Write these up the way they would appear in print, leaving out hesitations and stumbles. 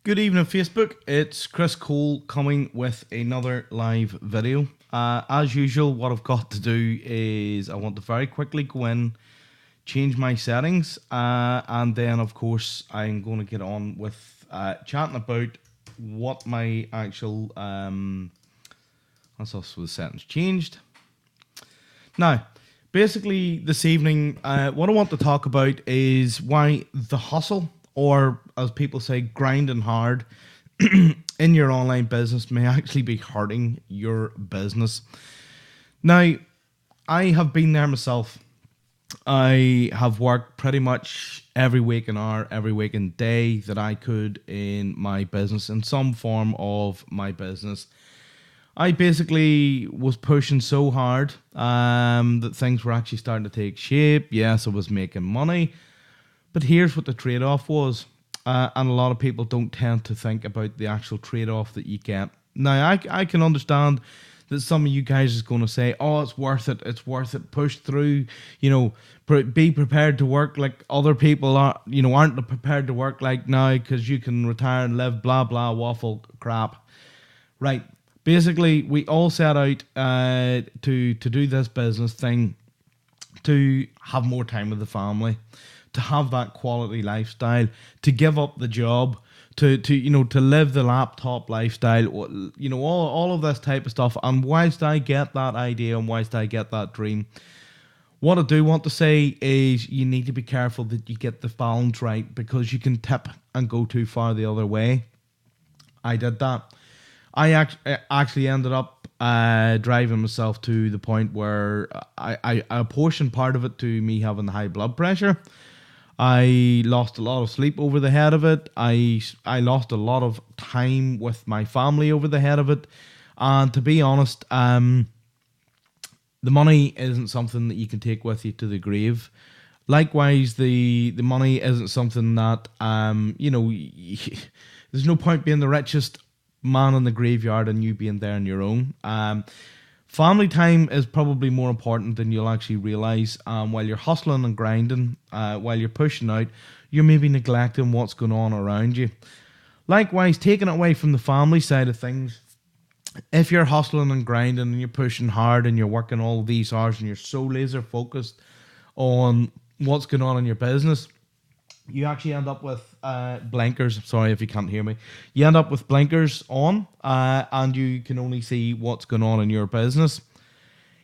Good evening, Facebook. It's Chris Cole coming with another live video. As usual, what I've got to do is I want to very quickly go in, change my settings, and then, of course, I'm going to get on with chatting about what my actual. That's also the settings changed. Now, basically, this evening, what I want to talk about is why the hustle, or as people say, grinding hard in your online business may actually be hurting your business. Now, I have been there myself. I have worked pretty much every waking hour, every waking day that I could in my business, in some form of my business. I basically was pushing so hard that things were actually starting to take shape. Yes, I was making money. But here's what the trade-off was. And a lot of people don't tend to think about the actual trade-off that you get. Now, I can understand that some of you guys is going to say, oh, it's worth it, push through, be prepared to work like other people aren't prepared to work like now because you can retire and live, blah, blah, waffle crap. Right. Basically, we all set out to do this business thing to have more time with the family, to have that quality lifestyle, to give up the job, to live the laptop lifestyle, all of this type of stuff. And whilst I get that idea and whilst I get that dream, what I do want to say is you need to be careful that you get the balance right, because you can tip and go too far the other way. I did that. I actually ended up driving myself to the point where I apportioned part of it to me having high blood pressure. I lost a lot of sleep over the head of it. I lost a lot of time with my family over the head of it. And to be honest, the money isn't something that you can take with you to the grave. Likewise, the money isn't something that, there's no point being the richest man in the graveyard and you being there on your own. Family time is probably more important than you'll actually realize. While you're hustling and grinding, while you're pushing out, you're maybe neglecting what's going on around you. Likewise, taking it away from the family side of things, if you're hustling and grinding and you're pushing hard and you're working all these hours and you're so laser focused on what's going on in your business, you actually end up with blinkers. Sorry if you can't hear me. You end up with blinkers on, and you can only see what's going on in your business.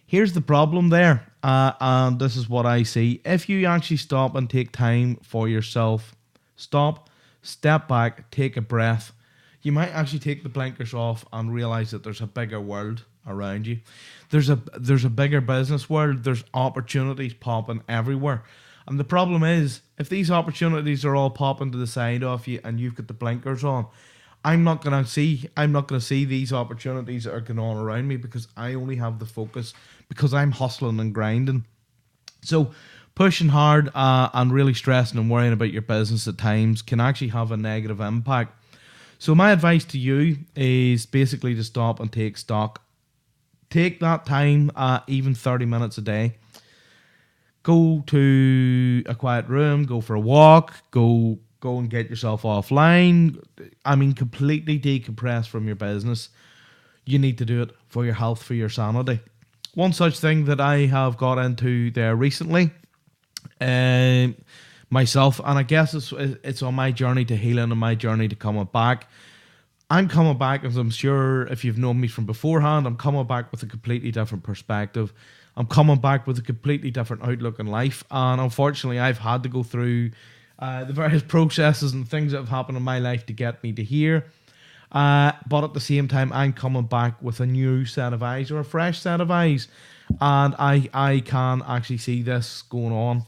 Here's the problem there, and this is what I see. If you actually stop and take time for yourself, step back, take a breath, you might actually take the blinkers off and realize that there's a bigger world around you. There's a bigger business world. There's opportunities popping everywhere. And the problem is, if these opportunities are all popping to the side of you and you've got the blinkers on, I'm not gonna see these opportunities that are going on around me, because I only have the focus, because I'm hustling and grinding. So pushing hard and really stressing and worrying about your business at times can actually have a negative impact. So my advice to you is basically to stop and take stock. Take that time, even 30 minutes a day. Go to a quiet room, go for a walk, go and get yourself offline. I mean, completely decompress from your business. You need to do it for your health, for your sanity. One such thing that I have got into there recently, myself, and I guess it's on my journey to healing and my journey to coming back. I'm coming back, as I'm sure if you've known me from beforehand, I'm coming back with a completely different perspective. I'm coming back with a completely different outlook in life. And unfortunately, I've had to go through the various processes and things that have happened in my life to get me to here. But at the same time, I'm coming back with a new set of eyes, or a fresh set of eyes. And I can actually see this going on.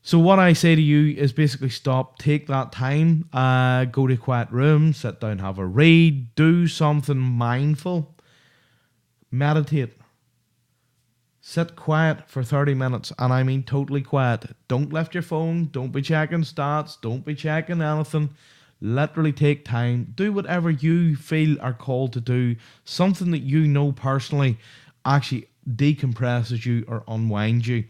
So what I say to you is basically stop, take that time, go to a quiet room, sit down, have a read, do something mindful, meditate. Sit quiet for 30 minutes, and I mean totally quiet. Don't lift your phone, don't be checking stats, don't be checking anything. Literally take time. Do whatever you feel are called to do. Something that you know personally actually decompresses you or unwinds you.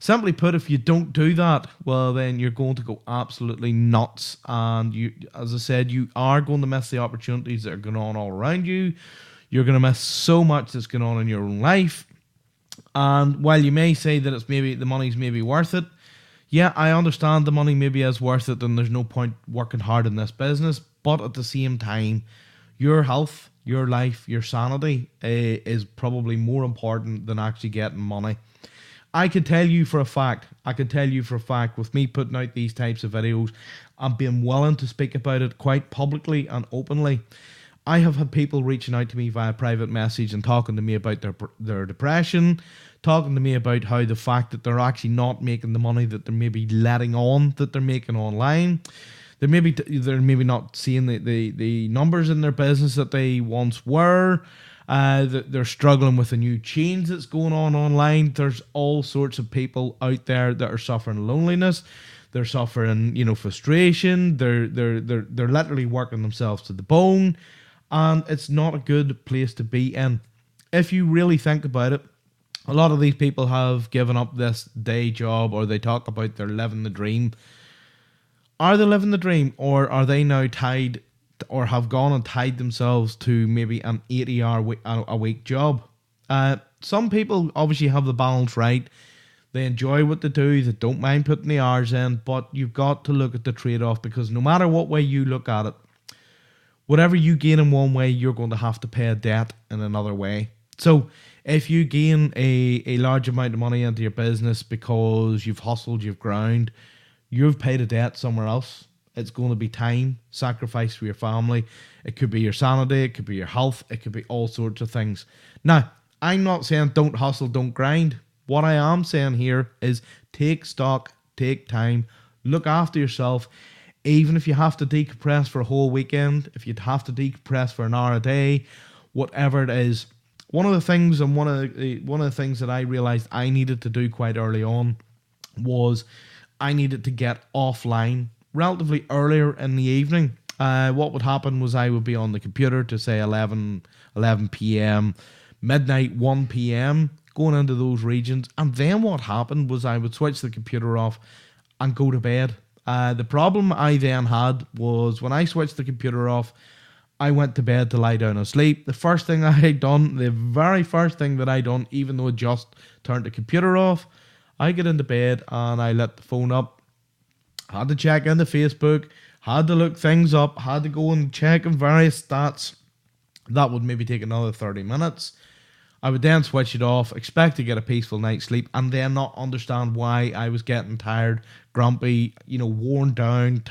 Simply put, if you don't do that, well, then you're going to go absolutely nuts. And you, as I said, you are going to miss the opportunities that are going on all around you. You're going to miss so much that's going on in your own life. And while you may say that it's maybe the money's maybe worth it, yeah, I understand the money maybe is worth it, and there's no point working hard in this business. But at the same time, your health, your life, your sanity is probably more important than actually getting money. I can tell you for a fact, with me putting out these types of videos and being willing to speak about it quite publicly and openly, I have had people reaching out to me via private message and talking to me about their depression, talking to me about how the fact that they're actually not making the money that they're maybe letting on that they're making online. They're maybe not seeing the numbers in their business that they once were. They're struggling with a new change that's going on online. There's all sorts of people out there that are suffering loneliness. They're suffering, frustration. They're literally working themselves to the bone, and it's not a good place to be in. If you really think about it, a lot of these people have given up this day job, or they talk about they're living the dream. Are they living the dream, or are they now tied, or have gone and tied themselves to maybe an 80-hour a week job? Some people obviously have the balance right. They enjoy what they do. They don't mind putting the hours in, but you've got to look at the trade-off, because no matter what way you look at it, whatever you gain in one way, you're going to have to pay a debt in another way. So if you gain a large amount of money into your business because you've hustled, you've ground, you've paid a debt somewhere else. It's going to be time, sacrifice for your family. It could be your sanity, it could be your health, it could be all sorts of things. Now, I'm not saying don't hustle, don't grind. What I am saying here is take stock, take time, look after yourself. Even if you have to decompress for a whole weekend, if you'd have to decompress for an hour a day, whatever it is. One of the things that I realized I needed to do quite early on was I needed to get offline relatively earlier in the evening. What would happen was I would be on the computer to say 11 p.m, midnight, 1 p.m, going into those regions. And then what happened was I would switch the computer off and go to bed. The problem I then had was when I switched the computer off, I went to bed to lie down and sleep. The very first thing that I done, even though I just turned the computer off, I get into bed and I let the phone up. Had to check into Facebook, had to look things up, had to go and check in various stats. That would maybe take another 30 minutes. I would then switch it off, expect to get a peaceful night's sleep, and then not understand why I was getting tired, grumpy, worn down,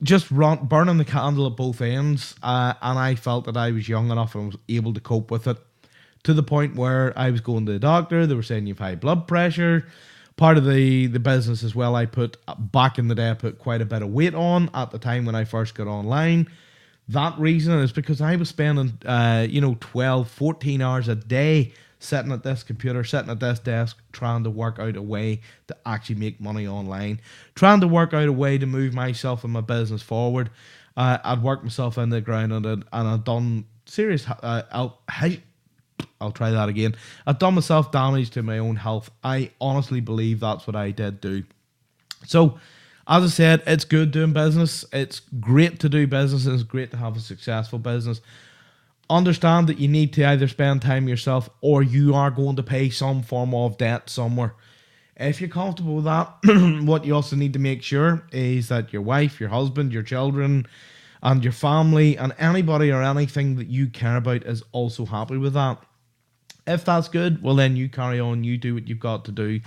just burning the candle at both ends. And I felt that I was young enough and was able to cope with it, to the point where I was going to the doctor. They were saying you've high blood pressure. Part of the business as well, back in the day, I put quite a bit of weight on at the time when I first got online. That reason is because I was spending 12, 14 hours a day sitting at this computer, sitting at this desk, trying to work out a way to actually make money online, trying to work out a way to move myself and my business forward. I'd worked myself into the ground and I'd done serious I'll try that again. I've done myself damage to my own health. I honestly believe that's what I did do. So, as I said, it's good doing business. It's great to do business, and it's great to have a successful business. Understand that you need to either spend time yourself, or you are going to pay some form of debt somewhere. If you're comfortable with that, what you also need to make sure is that your wife, your husband, your children, and your family, and anybody or anything that you care about is also happy with that. If that's good, well then you carry on, you do what you've got to do.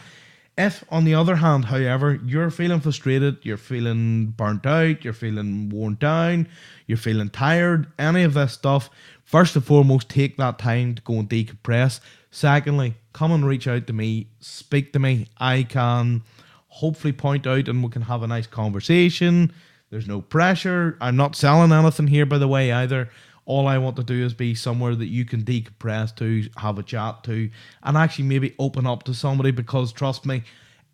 If, on the other hand, however, you're feeling frustrated, you're feeling burnt out, you're feeling worn down, you're feeling tired, any of this stuff, first and foremost, take that time to go and decompress. Secondly, come and reach out to me, speak to me. I can hopefully point out and we can have a nice conversation. There's no pressure. I'm not selling anything here, by the way, either. All I want to do is be somewhere that you can decompress to, have a chat to, and actually maybe open up to somebody, because trust me,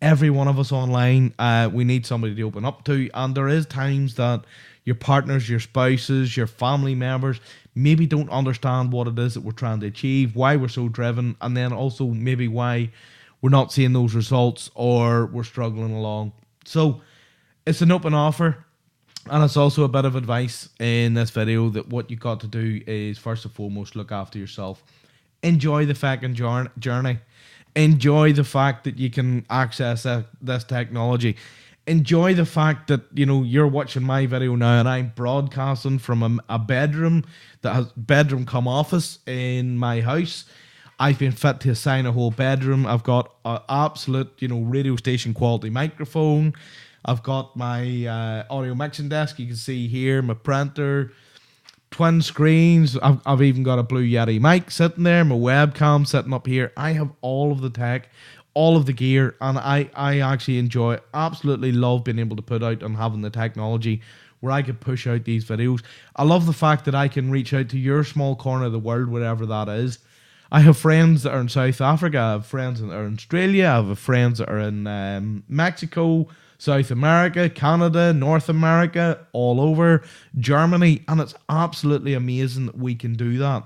every one of us online, we need somebody to open up to. And there is times that your partners, your spouses, your family members maybe don't understand what it is that we're trying to achieve, why we're so driven, and then also maybe why we're not seeing those results or we're struggling along. So it's an open offer. And it's also a bit of advice in this video that what you got to do is first and foremost look after yourself. Enjoy the fucking journey. Enjoy the fact that you can access this technology. Enjoy the fact that, you know, you're watching my video now and I'm broadcasting from a bedroom that has bedroom come office in my house. I've been fit to assign a whole bedroom. I've got an absolute, you know, radio station quality microphone. I've got my audio mixing desk. You can see here my printer, twin screens. I've even got a Blue Yeti mic sitting there, my webcam sitting up here. I have all of the tech, all of the gear, and I actually enjoy it. Absolutely love being able to put out and having the technology where I could push out these videos. I love the fact that I can reach out to your small corner of the world, wherever that is. I have friends that are in South Africa. I have friends that are in Australia. I have friends that are in Mexico, South America, Canada, North America, all over, Germany, and it's absolutely amazing that we can do that.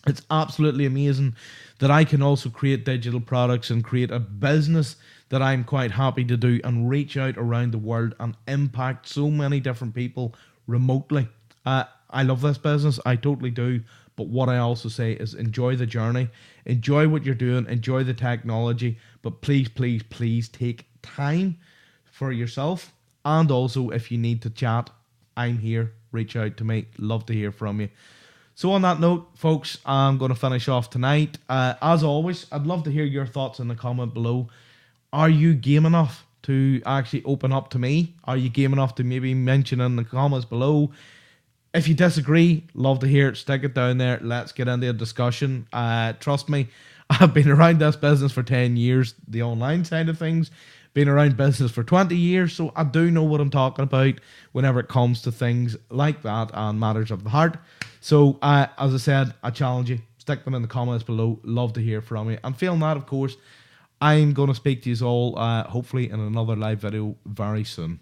It's absolutely amazing that I can also create digital products and create a business that I'm quite happy to do and reach out around the world and impact so many different people remotely. I love this business, I totally do, but what I also say is enjoy the journey, enjoy what you're doing, enjoy the technology, but please, please, please take time for yourself. And also, if you need to chat, I'm here. Reach out to me. Love to hear from you. So on that note, folks, I'm going to finish off tonight. As always, I'd love to hear your thoughts in the comment below. Are you game enough to actually open up to me? Are you game enough to maybe mention in the comments below? If you disagree, love to hear it. Stick it down there. Let's get into a discussion. Trust me, I've been around this business for 10 years, the online side of things. Been around business for 20 years, so I do know what I'm talking about whenever it comes to things like that and matters of the heart. So, as I said, I challenge you. Stick them in the comments below. Love to hear from you. And failing that, of course, I'm going to speak to you all, hopefully, in another live video very soon.